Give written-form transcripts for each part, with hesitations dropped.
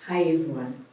Hi everyone.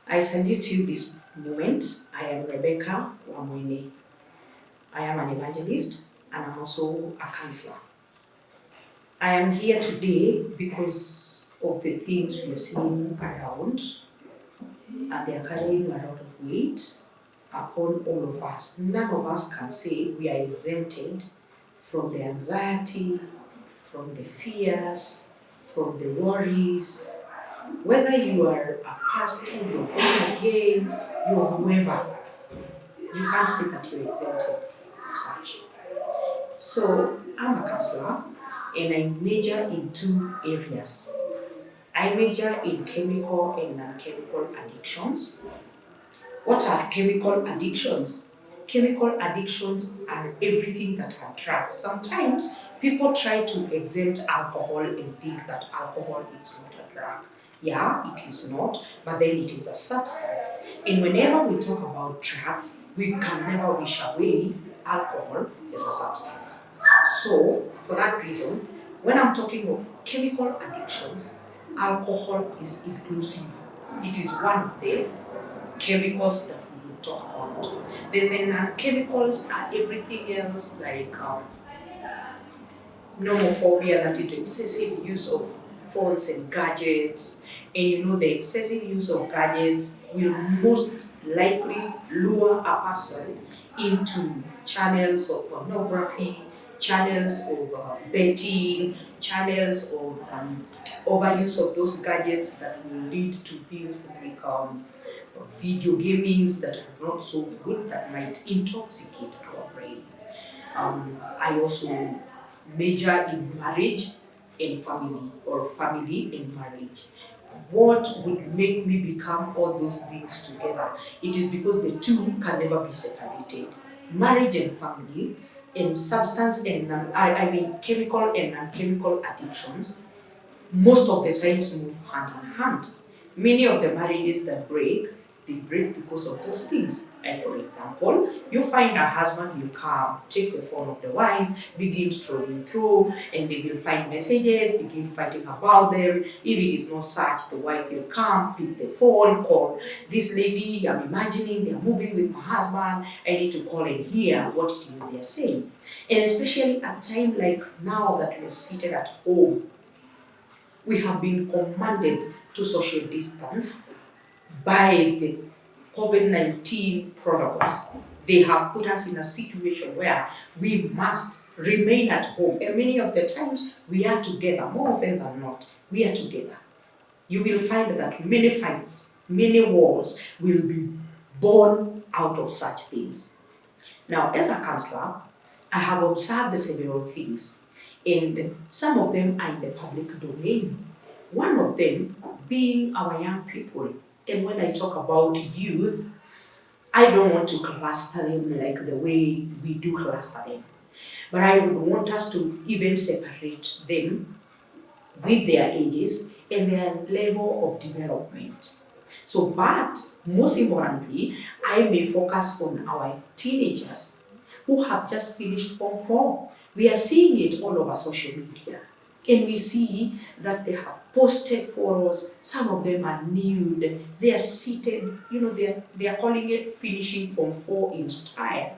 I salute you this moment. I am Rebecca Wamwini. I am an evangelist and I'm also a counselor. I am here today because of the things we are seeing around and they are carrying a lot of weight upon all of us. None of us can say we are exempted from the anxiety, from the fears, from the worries. Whether you are a pastor, you're born again, you're whoever, you can't say that you're exempted of such. So I'm a counselor and I major in two areas. I major in chemical and non-chemical addictions. What are chemical addictions? Chemical addictions are everything that are drugs. Sometimes people try to exempt alcohol and think that alcohol is not a drug. Yeah, it is not, but then it is a substance. And whenever we talk about drugs, we can never wish away alcohol as a substance. So, for that reason, when I'm talking of chemical addictions, alcohol is inclusive. It is one of the chemicals that we will talk about. Then the non-chemicals are everything else like nomophobia, that is excessive use of phones and gadgets. And you know the excessive use of gadgets will most likely lure a person into channels of pornography, channels of betting, channels of overuse of those gadgets that will lead to things like video gamings that are not so good, that might intoxicate our brain. I also major in marriage and family, or family and marriage. What would make me become all those things together? It is because the two can never be separated. Marriage and family, and substance and I mean chemical and non-chemical addictions most of the times move hand in hand. Many of the marriages that break, they break because of those things. Like for example, you find a husband will come, take the phone of the wife, begin strolling through, and they will find messages, begin fighting about them. If it is not such, the wife will come, pick the phone, call this lady, I'm imagining they're moving with my husband, I need to call and hear what it is they're saying. And especially at a time like now that we're seated at home, we have been commanded to social distance by the COVID-19 protocols. They have put us in a situation where we must remain at home. And many of the times we are together, more often than not, we are together. You will find that many fights, many wars will be born out of such things. Now, as a counselor, I have observed several things, and some of them are in the public domain. One of them being our young people. And when I talk about youth, I don't want to cluster them like the way we do cluster them. But I would want us to even separate them with their ages and their level of development. So, but most importantly, I may focus on our teenagers who have just finished Form 4. We are seeing it all over social media. And we see that they have posted photos, some of them are nude, they are seated, they are calling it finishing Form 4 in style.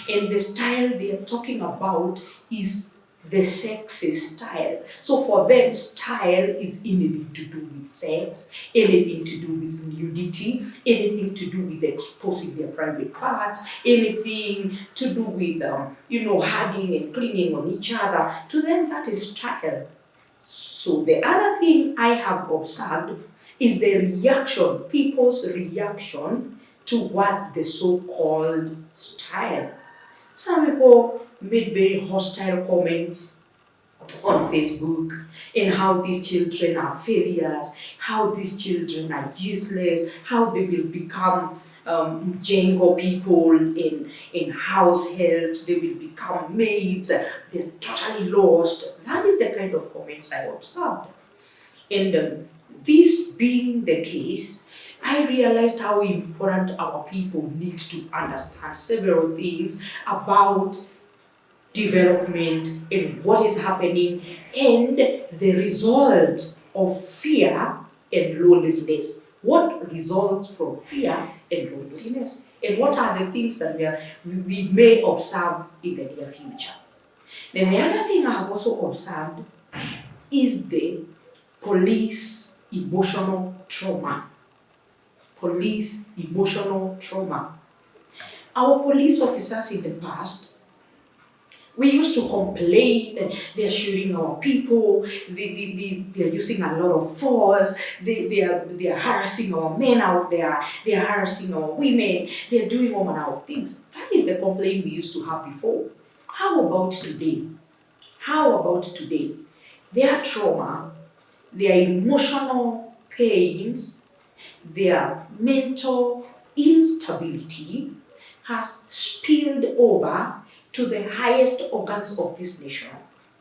And the style they are talking about is the sexy style. So for them, style is anything to do with sex, anything to do with nudity, anything to do with exposing their private parts, anything to do with hugging and clinging on each other. To them, that is style. So the other thing I have observed is the reaction, people's reaction towards the so-called style. Some people made very hostile comments on Facebook in how these children are failures, how these children are useless, how they will become Django people in house helps, they will become maids, they're totally lost. That is the kind of comments I observed. And this being the case, I realized how important our people need to understand several things about development and what is happening and the result of fear and loneliness. What results from fear and loneliness? And what are the things that we may observe in the near future? Then the other thing I have also observed is the police emotional trauma. Police emotional trauma. Our police officers in the past, we used to complain that they're shooting our people, they're using a lot of force, they are harassing our men out there, they are harassing our women, they're doing all manner of things. That is the complaint we used to have before. How about today? How about today? Their trauma, their emotional pains, their mental instability has spilled over to the highest organs of this nation.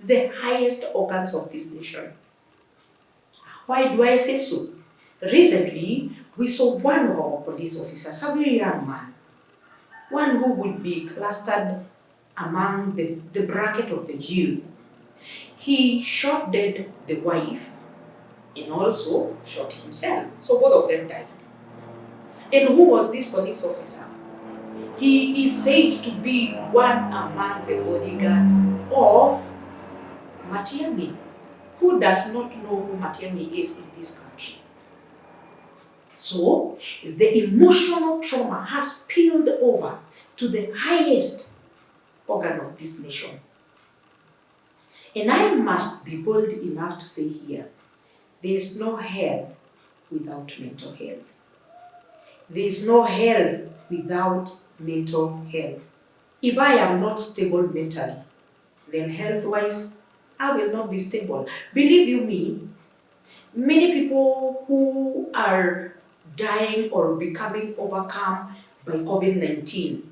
The highest organs of this nation. Why do I say so? Recently, we saw one of our police officers, a very young man, one who would be clustered among the bracket of the youth. He shot dead the wife and also shot himself. So both of them died. And who was this police officer? He is said to be one among the bodyguards of Matiang'i. Who does not know who Matiang'i is in this country? So, the emotional trauma has spilled over to the highest organ of this nation. And I must be bold enough to say here, there is no health without mental health. There is no health without mental health. If I am not stable mentally, then health-wise, I will not be stable. Believe you me, many people who are dying or becoming overcome by COVID-19,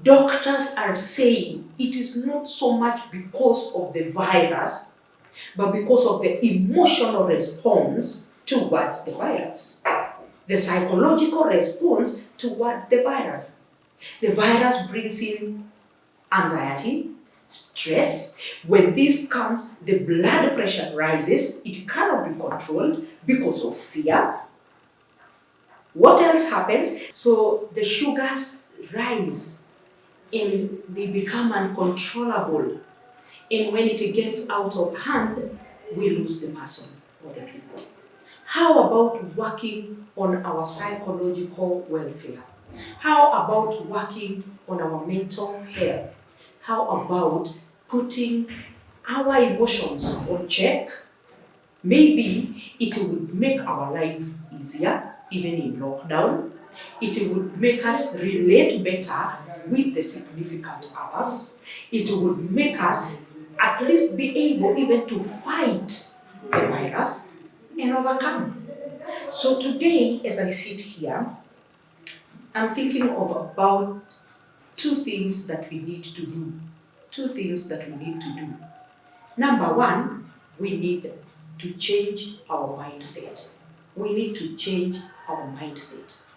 doctors are saying it is not so much because of the virus, but because of the emotional response towards the virus. The psychological response towards the virus. The virus brings in anxiety, stress. When this comes, the blood pressure rises. It cannot be controlled because of fear. What else happens? So the sugars rise and they become uncontrollable. And when it gets out of hand, we lose the person or the people. How about working on our psychological welfare? How about working on our mental health? How about putting our emotions on check? Maybe it would make our life easier, even in lockdown. It would make us relate better with the significant others. It would make us at least be able even to fight the virus and overcome. So today, as I sit here, I'm thinking of about two things that we need to do. Two things that we need to do. Number one, we need to change our mindset. We need to change our mindset.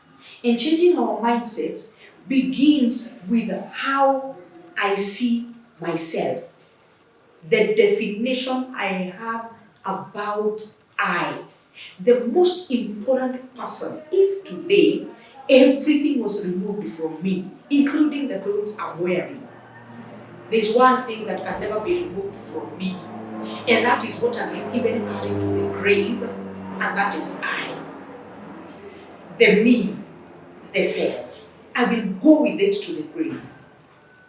And changing our mindset begins with how I see myself. The definition I have about I. The most important person, if today everything was removed from me, including the clothes I'm wearing, there's one thing that can never be removed from me, and that is what I will even carry to the grave, and that is I. The me, the self. I will go with it to the grave.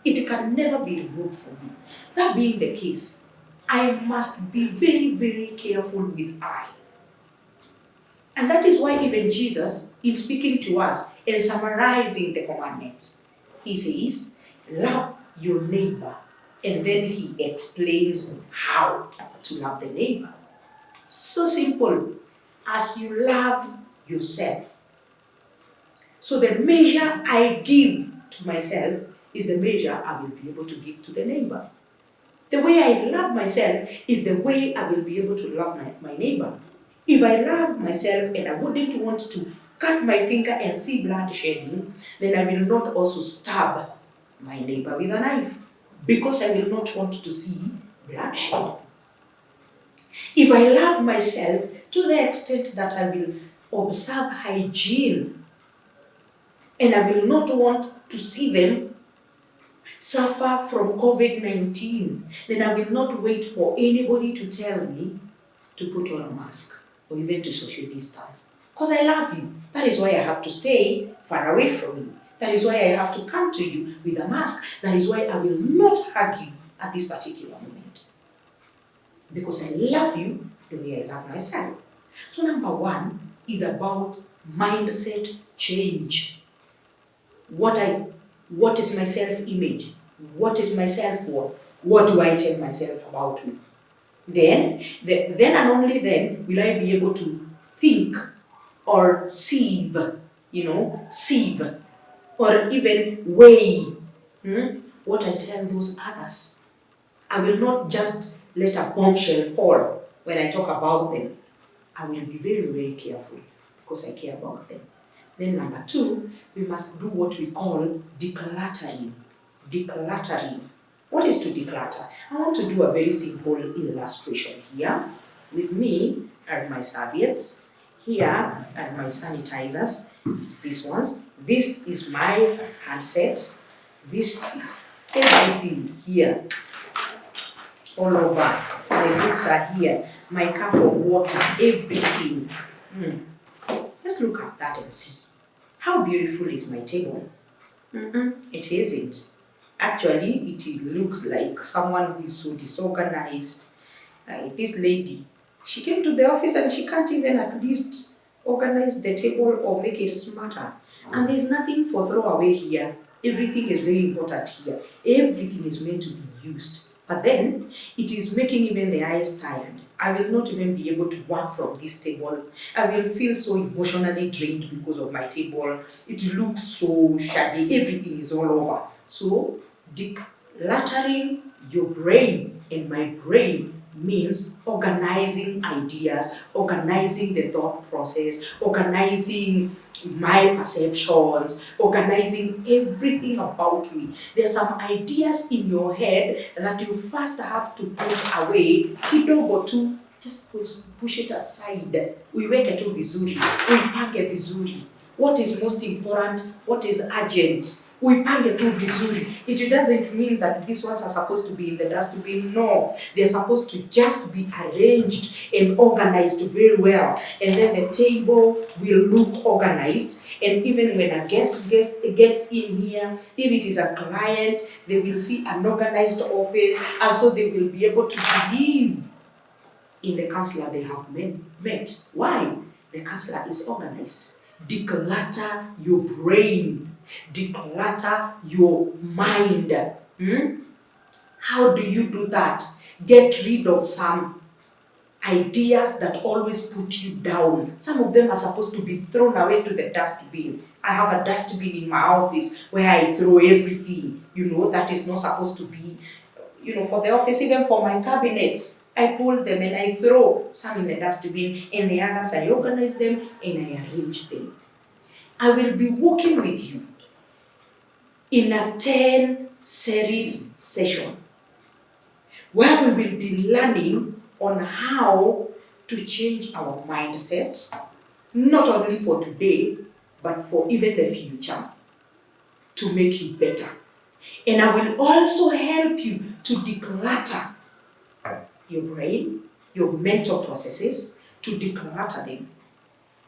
It can never be removed from me. That being the case, I must be very, very careful with I. And that is why even Jesus, in speaking to us and summarizing the commandments, he says, love your neighbor. And then he explains how to love the neighbor. So simple, as you love yourself. So the measure I give to myself is the measure I will be able to give to the neighbor. The way I love myself is the way I will be able to love my neighbor. If I love myself and I wouldn't want to cut my finger and see blood shedding, then I will not also stab my neighbor with a knife, because I will not want to see bloodshed. If I love myself to the extent that I will observe hygiene and I will not want to see them suffer from COVID-19, then I will not wait for anybody to tell me to put on a mask or even to social distance. Because I love you. That is why I have to stay far away from you. That is why I have to come to you with a mask. That is why I will not hug you at this particular moment. Because I love you the way I love myself. So number one is about mindset change. What is my self-image? What is my self-worth? What do I tell myself about me? Then and only then will I be able to think or sieve, or even weigh what I tell those others. I will not just let a bombshell fall when I talk about them. I will be very, very careful because I care about them. Then number two, we must do what we call decluttering. Decluttering. What is to declutter? I want to do a very simple illustration here. With me are my serviettes. Here are my sanitizers. These ones. This is my handsets. This is everything here. All over. The books are here. My cup of water. Everything. Just look at that and see. How beautiful is my table? It isn't. Actually, it looks like someone who is so disorganized. This lady, she came to the office and she can't even at least organize the table or make it smarter. And there's nothing for throwaway here. Everything is very important here. Everything is meant to be used. But then, it is making even the eyes tired. I will not even be able to work from this table. I will feel so emotionally drained because of my table. It looks so shabby. Everything is all over. So, decluttering your brain, and my brain means organizing ideas, organizing the thought process, organizing my perceptions, organizing everything about me. There's some ideas in your head that you first have to put away, kidogo tu, just push it aside. Uiweke tu vizuri, uipange vizuri. What is most important? What is urgent? Uipange tu vizuri. It doesn't mean that these ones are supposed to be in the dustbin. No, they're supposed to just be arranged and organized very well. And then the table will look organized. And even when a guest gets in here, if it is a client, they will see an organized office, and so they will be able to believe in the counselor they have met. Why? The counselor is organized. Declutter your brain. Declutter your mind. How do you do that? Get rid of some ideas that always put you down. Some of them are supposed to be thrown away to the dustbin. I have a dustbin in my office where I throw everything, that is not supposed to be, for the office, even for my cabinets. I pull them and I throw some in the dustbin, and the others I organize them and I arrange them. I will be working with you in a 10 series session where we will be learning on how to change our mindset, not only for today, but for even the future, to make you better. And I will also help you to declutter your brain, your mental processes, to declutter them.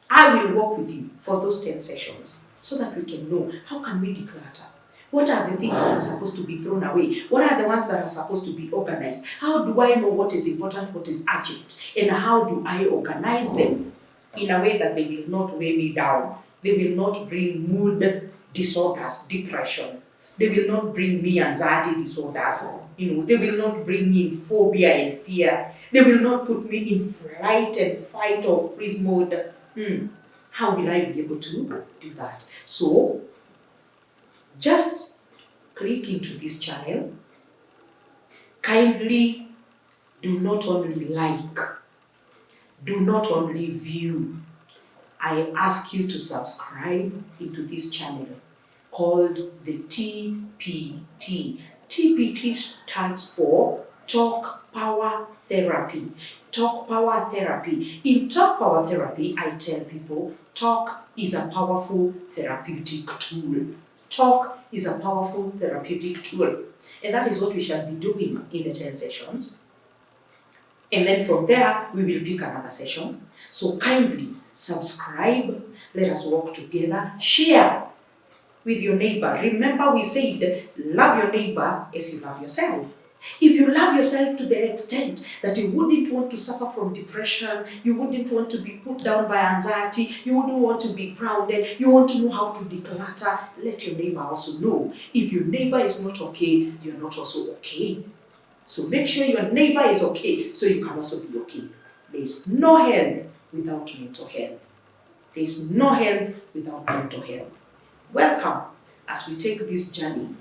I will work with you for those 10 sessions so that we can know how can we declutter. What are the things that are supposed to be thrown away? What are the ones that are supposed to be organized? How do I know what is important, what is urgent? And how do I organize them in a way that they will not weigh me down? They will not bring mood disorders, depression. They will not bring me anxiety disorders. They will not bring me phobia and fear. They will not put me in flight and fight or freeze mode. How will I be able to do that? So, just click into this channel. Kindly do not only like, do not only view. I ask you to subscribe into this channel called the TPT. TPT stands for talk power therapy. Talk power therapy. In talk power therapy, I tell people talk is a powerful therapeutic tool. Talk is a powerful therapeutic tool. And that is what we shall be doing in the 10 sessions. And then from there, we will pick another session. So kindly subscribe. Let us work together. Share with your neighbor. Remember, we said love your neighbor as you love yourself. If you love yourself to the extent that you wouldn't want to suffer from depression, you wouldn't want to be put down by anxiety, you wouldn't want to be grounded, you want to know how to declutter, let your neighbor also know. If your neighbor is not okay, you're not also okay. So make sure your neighbor is okay so you can also be okay. There is no health without mental health. There is no health without mental health. Welcome as we take this journey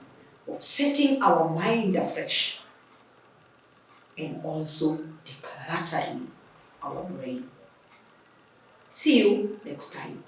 of setting our mind afresh and also decluttering our brain. See you next time.